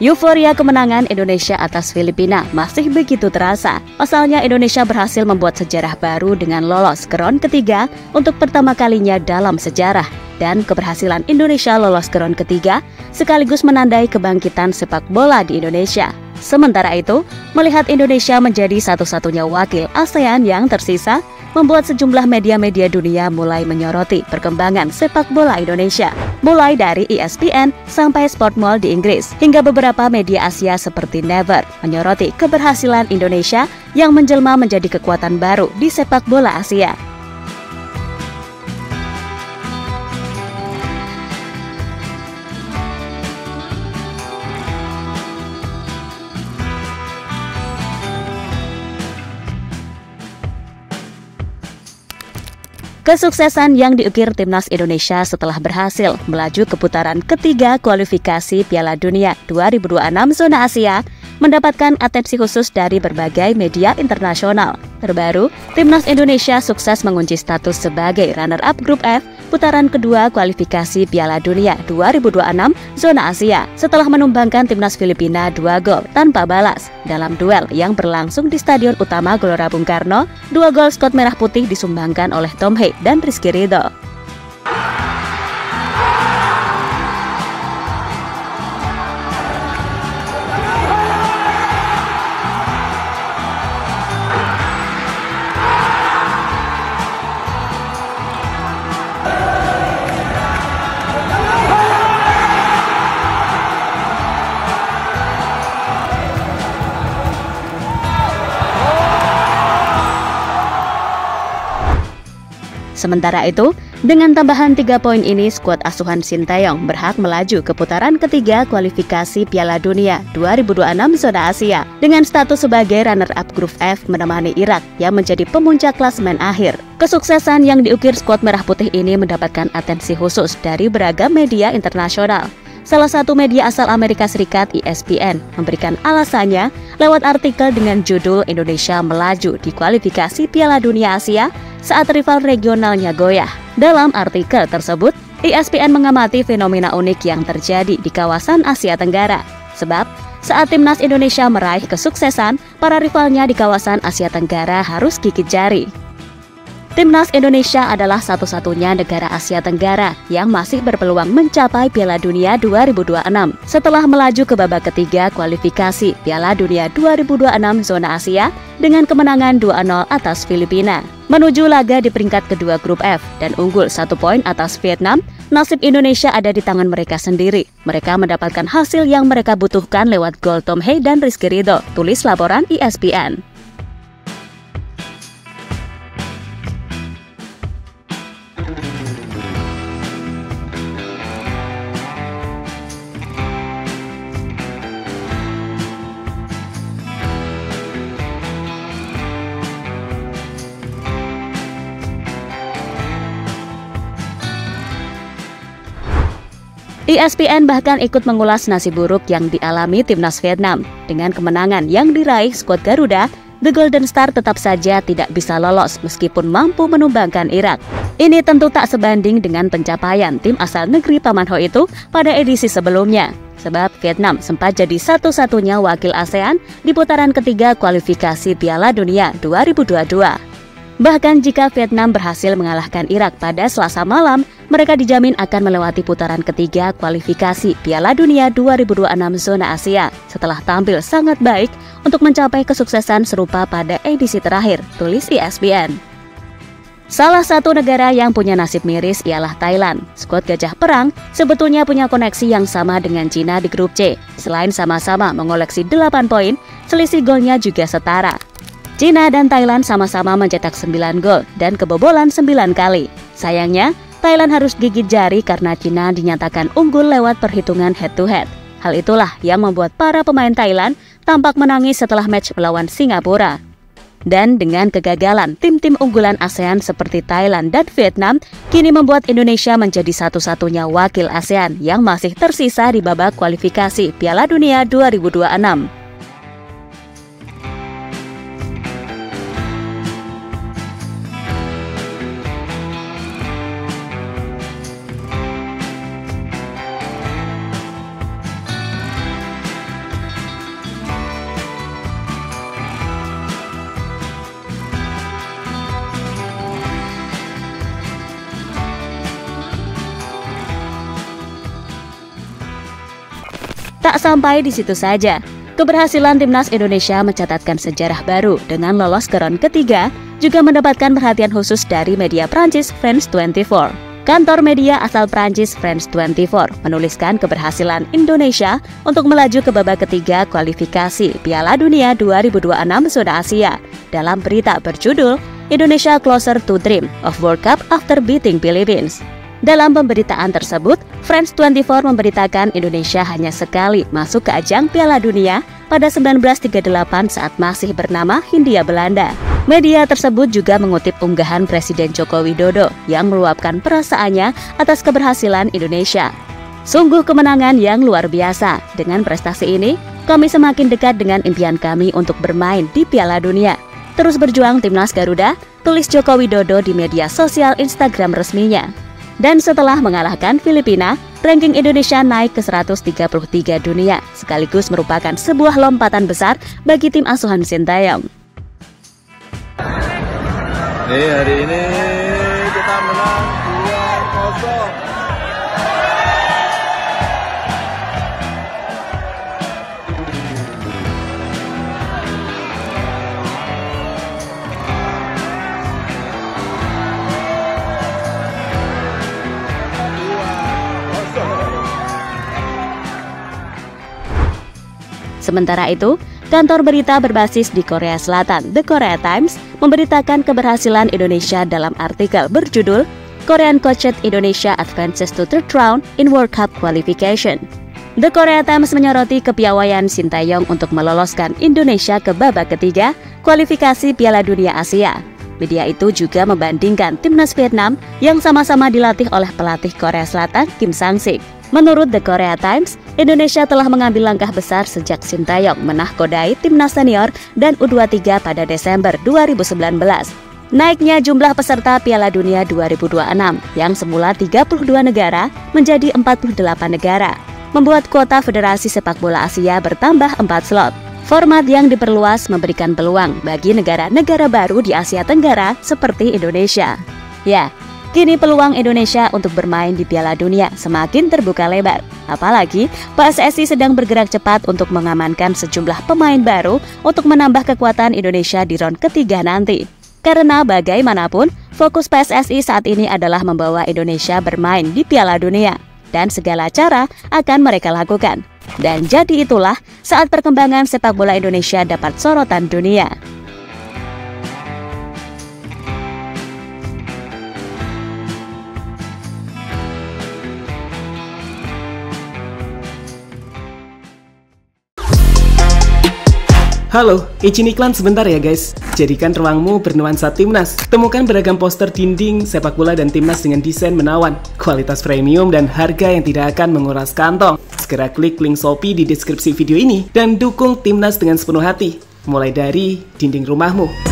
Euforia kemenangan Indonesia atas Filipina masih begitu terasa. Pasalnya Indonesia berhasil membuat sejarah baru dengan lolos ke ronde ketiga untuk pertama kalinya dalam sejarah. Dan keberhasilan Indonesia lolos ke ronde ketiga sekaligus menandai kebangkitan sepak bola di Indonesia. Sementara itu, melihat Indonesia menjadi satu-satunya wakil ASEAN yang tersisa, membuat sejumlah media-media dunia mulai menyoroti perkembangan sepak bola Indonesia. Mulai dari ESPN sampai Sportmall di Inggris, hingga beberapa media Asia seperti Never menyoroti keberhasilan Indonesia yang menjelma menjadi kekuatan baru di sepak bola Asia. Kesuksesan yang diukir timnas Indonesia setelah berhasil melaju ke putaran ketiga kualifikasi Piala Dunia 2026 zona Asia mendapatkan atensi khusus dari berbagai media internasional. Terbaru, timnas Indonesia sukses mengunci status sebagai runner-up grup F putaran kedua kualifikasi Piala Dunia 2026 zona Asia setelah menumbangkan timnas Filipina 2 gol tanpa balas dalam duel yang berlangsung di Stadion Utama Gelora Bung Karno. 2 gol skot merah putih disumbangkan oleh Tom Hei dan Rizky Ridho. Sementara itu, dengan tambahan 3 poin ini, skuad asuhan Sinteyong berhak melaju ke putaran ketiga kualifikasi Piala Dunia 2026 zona Asia dengan status sebagai runner-up grup F menemani Irak yang menjadi pemuncak klasemen akhir. Kesuksesan yang diukir skuad merah putih ini mendapatkan atensi khusus dari beragam media internasional. Salah satu media asal Amerika Serikat, ESPN, memberikan alasannya lewat artikel dengan judul "Indonesia melaju di kualifikasi Piala Dunia Asia saat rival regionalnya goyah". Dalam artikel tersebut, ESPN mengamati fenomena unik yang terjadi di kawasan Asia Tenggara. Sebab, saat timnas Indonesia meraih kesuksesan, para rivalnya di kawasan Asia Tenggara harus gigit jari. Timnas Indonesia adalah satu-satunya negara Asia Tenggara yang masih berpeluang mencapai Piala Dunia 2026 setelah melaju ke babak ketiga kualifikasi Piala Dunia 2026 zona Asia dengan kemenangan 2-0 atas Filipina. Menuju laga di peringkat kedua grup F dan unggul 1 poin atas Vietnam, nasib Indonesia ada di tangan mereka sendiri. Mereka mendapatkan hasil yang mereka butuhkan lewat gol Tom Hei dan Rizky Ridho, tulis laporan ESPN. ESPN bahkan ikut mengulas nasib buruk yang dialami timnas Vietnam. Dengan kemenangan yang diraih skuad Garuda, The Golden Star tetap saja tidak bisa lolos meskipun mampu menumbangkan Irak. Ini tentu tak sebanding dengan pencapaian tim asal negeri Paman Ho itu pada edisi sebelumnya. Sebab Vietnam sempat jadi satu-satunya wakil ASEAN di putaran ketiga kualifikasi Piala Dunia 2022. Bahkan jika Vietnam berhasil mengalahkan Irak pada Selasa malam, mereka dijamin akan melewati putaran ketiga kualifikasi Piala Dunia 2026 zona Asia setelah tampil sangat baik untuk mencapai kesuksesan serupa pada edisi terakhir, tulis ESPN. Salah satu negara yang punya nasib miris ialah Thailand. Skuad Gajah Perang sebetulnya punya koneksi yang sama dengan Cina di grup C. Selain sama-sama mengoleksi 8 poin, selisih golnya juga setara. Cina dan Thailand sama-sama mencetak 9 gol dan kebobolan 9 kali. Sayangnya, Thailand harus gigit jari karena Cina dinyatakan unggul lewat perhitungan head-to-head. Hal itulah yang membuat para pemain Thailand tampak menangis setelah match melawan Singapura. Dan dengan kegagalan, tim-tim unggulan ASEAN seperti Thailand dan Vietnam kini membuat Indonesia menjadi satu-satunya wakil ASEAN yang masih tersisa di babak kualifikasi Piala Dunia 2026. Tak sampai di situ saja, keberhasilan timnas Indonesia mencatatkan sejarah baru dengan lolos ke round ketiga, juga mendapatkan perhatian khusus dari media Prancis France 24. Kantor media asal Prancis France 24 menuliskan keberhasilan Indonesia untuk melaju ke babak ketiga kualifikasi Piala Dunia 2026 zona Asia dalam berita berjudul Indonesia Closer to Dream of World Cup After Beating Philippines. Dalam pemberitaan tersebut, France 24 memberitakan Indonesia hanya sekali masuk ke ajang Piala Dunia pada 1938 saat masih bernama Hindia Belanda. Media tersebut juga mengutip unggahan Presiden Joko Widodo yang meluapkan perasaannya atas keberhasilan Indonesia. Sungguh kemenangan yang luar biasa. Dengan prestasi ini, kami semakin dekat dengan impian kami untuk bermain di Piala Dunia. Terus berjuang Timnas Garuda, tulis Joko Widodo di media sosial Instagram resminya. Dan setelah mengalahkan Filipina, ranking Indonesia naik ke 133 dunia, sekaligus merupakan sebuah lompatan besar bagi tim asuhan Sintayong. Hari ini kita menang 2-0. Sementara itu, kantor berita berbasis di Korea Selatan, The Korea Times, memberitakan keberhasilan Indonesia dalam artikel berjudul Korean Coached Indonesia Advances to Third Round in World Cup Qualification. The Korea Times menyoroti kepiawaian Sintayong untuk meloloskan Indonesia ke babak ketiga kualifikasi Piala Dunia Asia. Media itu juga membandingkan timnas Vietnam yang sama-sama dilatih oleh pelatih Korea Selatan Kim Sang-sik. Menurut The Korea Times, Indonesia telah mengambil langkah besar sejak Sintayong menahkodai timnas senior dan U23 pada Desember 2019. Naiknya jumlah peserta Piala Dunia 2026 yang semula 32 negara menjadi 48 negara, membuat kuota Federasi Sepak Bola Asia bertambah 4 slot. Format yang diperluas memberikan peluang bagi negara-negara baru di Asia Tenggara seperti Indonesia. Ya, kini peluang Indonesia untuk bermain di Piala Dunia semakin terbuka lebar. Apalagi PSSI sedang bergerak cepat untuk mengamankan sejumlah pemain baru untuk menambah kekuatan Indonesia di round ketiga nanti. Karena bagaimanapun, fokus PSSI saat ini adalah membawa Indonesia bermain di Piala Dunia. Dan segala cara akan mereka lakukan. Dan jadi itulah saat perkembangan sepak bola Indonesia dapat sorotan dunia. Halo, izin iklan sebentar ya guys. Jadikan ruangmu bernuansa timnas. Temukan beragam poster dinding, sepak bola dan timnas dengan desain menawan, kualitas premium dan harga yang tidak akan menguras kantong. Segera klik link Shopee di deskripsi video ini dan dukung timnas dengan sepenuh hati. Mulai dari dinding rumahmu.